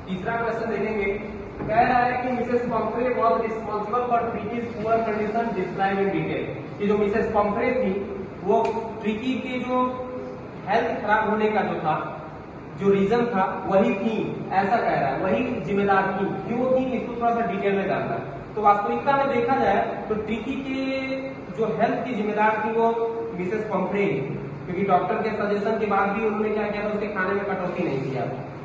तीसरा क्वेश्चन देखेंगे, कह रहा है कि Mrs Pomfrey was responsible for ट्रिकीज poor condition describe in detail. कि जो मिसेस पम्फ्रे थी वो ट्रिकी के जो हेल्थ खराब होने का जो था, जो रीजन था वही थी, ऐसा कह रहा है, वही जिम्मेदार थी। क्यों थी इसको थोड़ा सा डिटेल में जानना है। तो वास्तविकता में देखा जाए तो ट्रिकी के जो हेल्थ की जिम्मेदार थी वो मिसेस पम्फ्रे, क्योंकि डॉक्टर के सजेशन के बाद भी उन्होंने क्या किया था, उसके खाने में कटौती नहीं किया।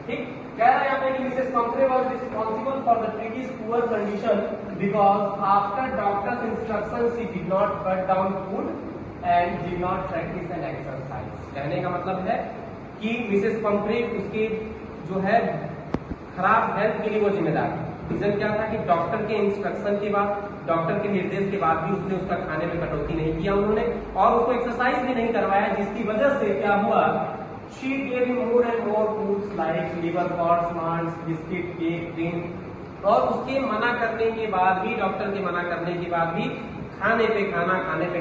ठीक, कह रहा है यहाँ पे कि Mrs Pomfrey was responsible for the ट्रिकीज poor condition because after doctors instruction she did not cut down food and did not practice an exercise. कहने का मतलब है कि मिसेस पम्फ्रे उसके जो है खराब हेल्थ के लिए वो जिम्मेदार है। रीजन क्या था कि डॉक्टर के इंस्ट्रक्शन के बाद, डॉक्टर के निर्देश के बाद भी उसने उसका खाने में कटौती नहीं किया उन्होंने, और उसको एक्सरसाइज भी नहीं करवाया, जिसकी वजह से क्या हुआ, she gave him more and more foods like liver pots, मांस, बिस्किट, केक, ड्रिंक। और उसके मना करने के बाद भी, डॉक्टर के मना करने के बाद भी खाने पे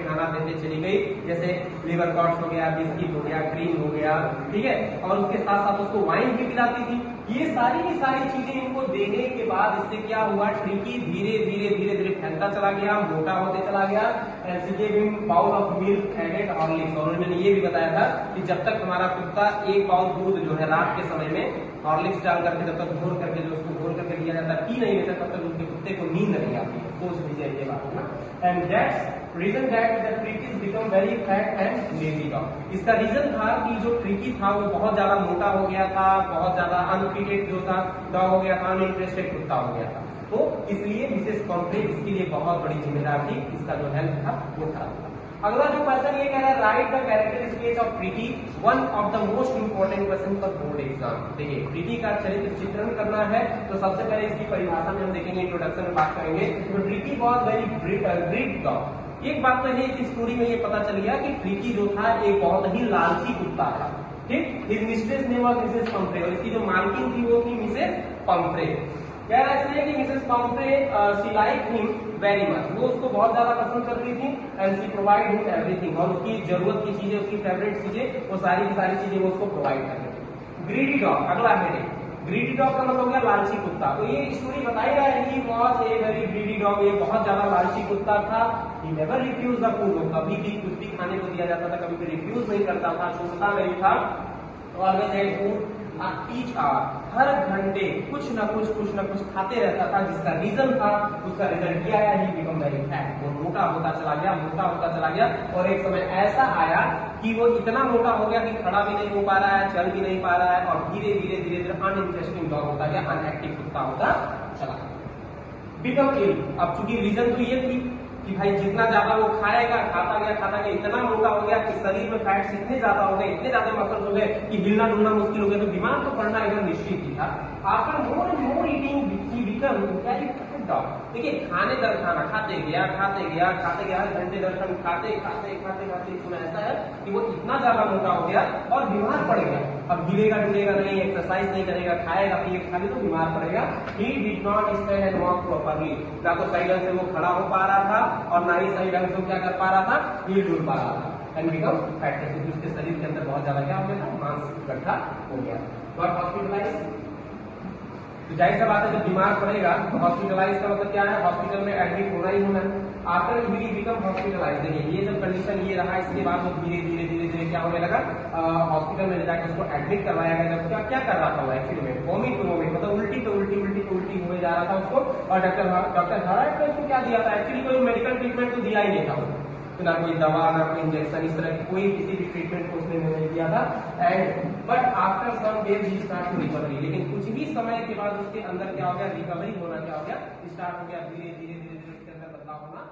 खाना देते चली गई। जैसे लिवर कॉट्स हो गया, बिस्किट हो गया, क्रीम हो गया, ठीक है, और उसके साथ साथ उसको वाइन भी पिलाती थी। ये सारी की सारी चीजें इनको देने के बाद इससे क्या हुआ, ट्रिकी धीरे धीरे फैलता चला गया, मोटा होते चला गया। Bowl of milk added Horlicks, और उन्होंने ये भी बताया था कि जब तक हमारा कुत्ता एक बाउल दूध जो है रात के समय में हॉर्लिक्स डाल करके, जब तक घोल करके, जो उसको घोल करके दिया जाता है, पी नहीं लेता, तब तक उनके कुत्ते को नींद नहीं आती है। सोच लीजिए ये बात ना। And that's reason that the Tricki's become very fat and lazy dog. इसका रीजन था कि जो ट्रिकी था वो बहुत ज्यादा मोटा हो गया था, बहुत ज्यादा अनफिटेड जो था डॉग हो गया था, अनइंटरेस्टेड कुत्ता हो गया था। तो इसलिए मिसेस पम्फ्रे इसके लिए बहुत बड़ी जिम्मेदार थी, इसका जो हेल्थ था वो खराब था। अगला जो क्वेश्चन ये कह रहा है, right the characteristics of tricky, one of the most important question for board exam. देखिए ट्रिकी का चरित्र चित्रण करना है तो सबसे पहले इसकी परिभाषा में हम देखेंगे, इंट्रोडक्शन में बात करेंगे। तो tricky was very great dog. एक बात तो है, इस स्टोरी में ये पता चल गया कि ट्रिकी जो था एक बहुत ही लालची कुत्ता था। ठीक, his mistress name was Mrs Pomfrey, और इसकी जो मालकिन थी वो थी मिसेस पम्फ्रे। कह रहा है इसलिए कि Mrs Pomfrey she like him very much, वो उसको बहुत ज्यादा पसंद करती थी। And she provide him everything, और उसकी जरूरत की चीजें, उसकी फेवरेट चीजें, वो सारी की सारी चीजें वो उसको प्रोवाइड करती थी। ग्रीडी डॉग, अगला हेडिंग, ग्रीडी डॉग का मतलब हो गया लालची कुत्ता। तो ये स्टोरी बताई रहा है, he was a very greedy dog, ये बहुत ज्यादा लालची कुत्ता था। He never refuse the food, कभी भी कुछ भी खाने को दिया जाता था कभी भी रिफ्यूज नहीं करता था, छूटता नहीं था। Always had food each hour, हर घंटे कुछ न कुछ खाते रहता था, जिसका रीजन था, उसका रिजल्ट क्या आया, ही बिकम वेरी फैट, वो मोटा होता चला गया। और एक समय ऐसा आया कि वो इतना मोटा हो गया कि खड़ा भी नहीं हो पा रहा है, चल भी नहीं पा रहा है, और धीरे धीरे अनइंटरेस्टिंग डॉग होता गया, अनएक्टिव कुत्ता होता चला गया। बिकम इल, अब चूंकि रीजन तो ये थी कि भाई जितना ज्यादा वो खाएगा, खाता गया, इतना मोटा हो गया कि शरीर में फैट्स इतने ज्यादा हो गए, इतने ज्यादा मसल्स हो गए कि हिलना डुलना मुश्किल हो गया, तो बीमार तो पड़ना एकदम निश्चित ही था। After more and more eating he become very fat dog. देखिए खाने दर खाना खाते गया, हर घंटे दर घंटे खाते एक समय ऐसा है कि वो इतना ज्यादा मोटा हो गया और बीमार पड़ गया। अब हिलेगा डुलेगा नहीं, एक्सरसाइज नहीं करेगा, खाएगा पिएगा खाली तो बीमार पड़ेगा। He did not stand and walk properly, ना तो सही ढंग से वो खड़ा हो पा रहा था और ना ही सही ढंग से वो क्या कर पा रहा था, हिल डुल पा रहा था। एंड बिकम फैट, उसके शरीर के अंदर बहुत ज्यादा क्या हो गया था, मांस इकट्ठा हो गया। तो हॉस्पिटलाइज, तो जाहिर सा बात है जब बीमार पड़ेगा तो हॉस्पिटलाइज का मतलब क्या है, हॉस्पिटल में एडमिट होना ही होना है। आफ्टर ही बिकम हॉस्पिटलाइज, देखिए ये जब कंडीशन ये रहा, इसके बाद वो धीरे धीरे क्या होने लगा, हॉस्पिटल में ले जाकर उसको एडमिट करवाया गया। जब क्या कर रहा था वो एक्चुअली में, वॉमिट मतलब उल्टी हुए जा रहा था उसको, और डॉक्टर हराट ने उसको क्या दिया था, एक्चुअली कोई मेडिकल ट्रीटमेंट तो दिया ही नहीं था उसको, तो ना कोई दवा ना कोई इंजेक्शन, इस तरह की कोई किसी भी ट्रीटमेंट को उसने नहीं किया था। And but after some days he start to recovery, लेकिन कुछ भी समय के बाद उसके अंदर क्या हो गया, रिकवरी होना क्या हो गया, स्टार्ट हो गया, धीरे धीरे उसके अंदर बदलाव होना